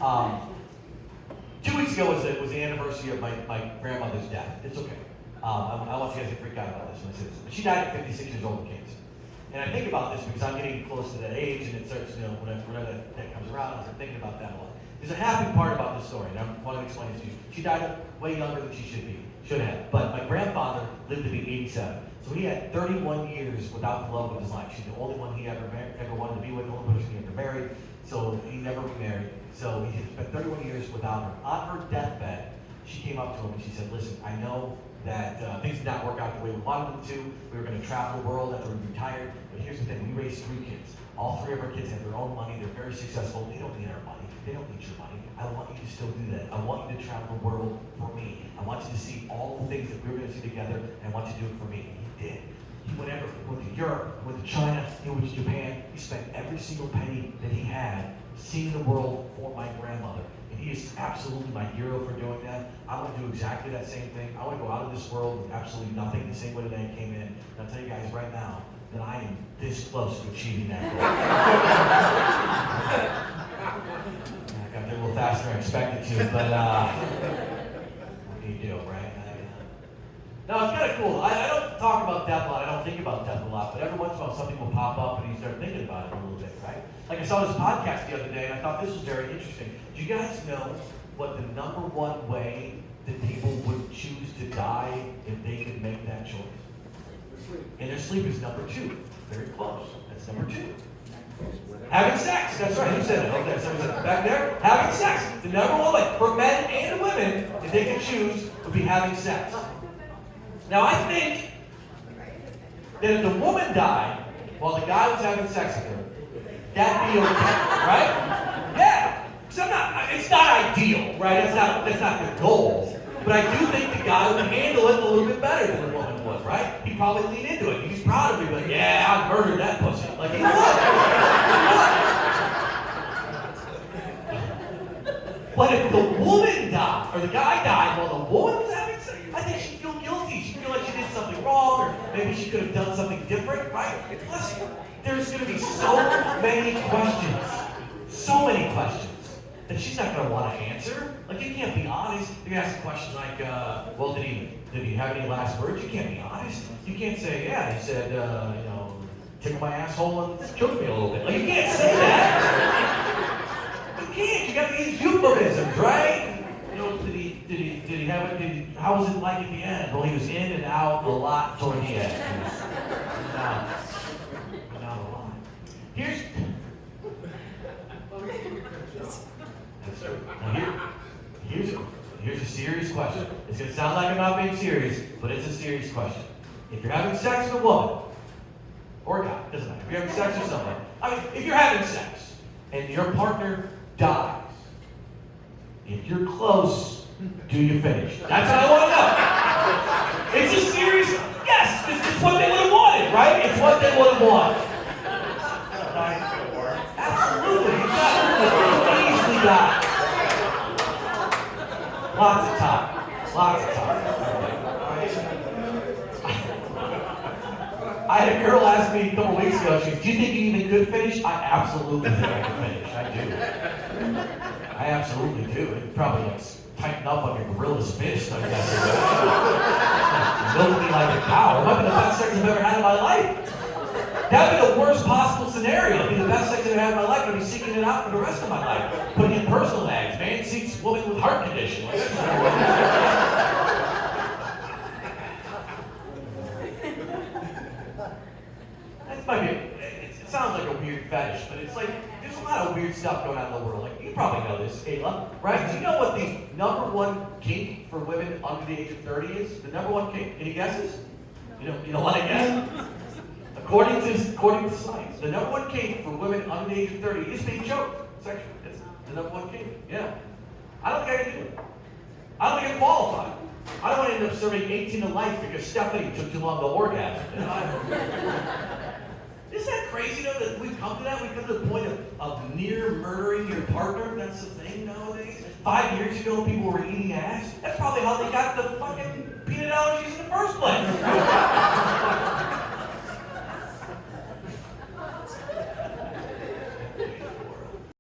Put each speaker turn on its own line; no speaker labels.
Um, 2 weeks ago was the anniversary of my grandmother's death. It's okay. I want you guys to freak out about this when I say this. But she died at 56 years old of cancer. And I think about this because I'm getting close to that age, and it starts, whenever that comes around, I start thinking about that a lot. There's a happy part about this story, and I want to explain it to you. She died way younger than she should have. But my grandfather lived to be 87. So he had 31 years without the love of his life. She's the only one he ever wanted to be with, the only person he ever married. So he never remarried. So he spent 31 years without her. On her deathbed, she came up to him and she said, listen, I know that things did not work out the way we wanted them to. We were going to travel the world after we retired. But here's the thing, we raised 3 kids. All 3 of our kids have their own money. They're very successful. They don't need our money. They don't need your money. I want you to still do that. I want you to travel the world for me. I want you to see all the things that we were going to see together, and I want you to do it for me. And he did. He went to Europe, he went to China, he went to Japan. He spent every single penny that he had seeing the world for my grandmother. And he is absolutely my hero for doing that. I want to do exactly that same thing. I want to go out of this world with absolutely nothing, the same way that I came in. And I'll tell you guys right now that I am this close to achieving that goal. I got there a little faster than I expected to, but what do you do, right? No, it's kind of cool. I don't talk about death a lot. I don't think about death a lot, but every once in a while something will pop up and you start thinking about it a little bit, right? Like I saw this podcast the other day and I thought this was very interesting. Do you guys know what the #1 way that people would choose to die if they could make that choice? And their sleep is number 2. Very close. That's number 2. Having sex. That's right. Who said it? Okay, somebody said it. Back there. Having sex. The #1 way for men and women, if they could choose, would be having sex. Now I think that if the woman died while the guy was having sex with her, that'd be okay, right? Yeah. Because it's not ideal, right? That's not the goal. But I do think the guy would handle it a little bit better than the woman would, right? He'd probably lean into it. He's proud of me, like, yeah, I murdered that pussy. Like, he would. But if the woman died, or the guy died while the woman was having sex, I think she'd feel guilty. She'd feel like she did something wrong, or maybe she could have done something different, right? Listen, there's going to be so many questions that she's not going to want to answer. Like, you can't be honest. You're going to ask questions like, well, did he have any last words? You can't be honest. You can't say, yeah, he said, tickle my asshole and choke me a little bit. Like, you can't say that. You can't. You got to use euphemisms, right? Did he have it? How was it like at the end? Well, he was in and out a lot toward the end. Not a lot. Here's a serious question. It's going to sound like I'm not being serious, but it's a serious question. If you're having sex with a woman, or a guy, doesn't matter. If you're having sex with someone, if you're having sex and your partner dies, if you're close, do you finish? That's what I want to know. It's a serious, yes, it's what they would have wanted, right? It's what they would have wanted. Absolutely. You easily die. Lots of time. I had a girl ask me a couple weeks ago, she goes, do you think you even could finish? I absolutely think I can finish. I do. I absolutely do. It probably tighten up like a gorilla's fist, I guess. Milk me like a cow. It might be the best sex I've ever had in my life. That would be the worst possible scenario. It'd be the best sex I've ever had in my life. I'd be seeking it out for the rest of my life. Putting in personal ads. Man seeks woman with heart condition. Like, that's not that might be, it sounds like a weird fetish, but it's like, there's a lot of weird stuff going on in the world. Like, you probably know this, Kayla, right? Do you know what the #1 kink for women under the age of 30 is? The #1 kink? Any guesses? You don't want to guess? According to science, the #1 kink for women under the age of 30 is being choked sexually. It's the #1 kink. Yeah. I don't think I can do it. I don't think I'm qualified. I don't want to end up serving 18 to life because Stephanie took too long to orgasm. Isn't that crazy though that we've come to that? We've come to the point of near murdering your partner. That's the thing nowadays. 5 years ago, people were eating ass. That's probably how they got the fucking peanut allergies in the first place.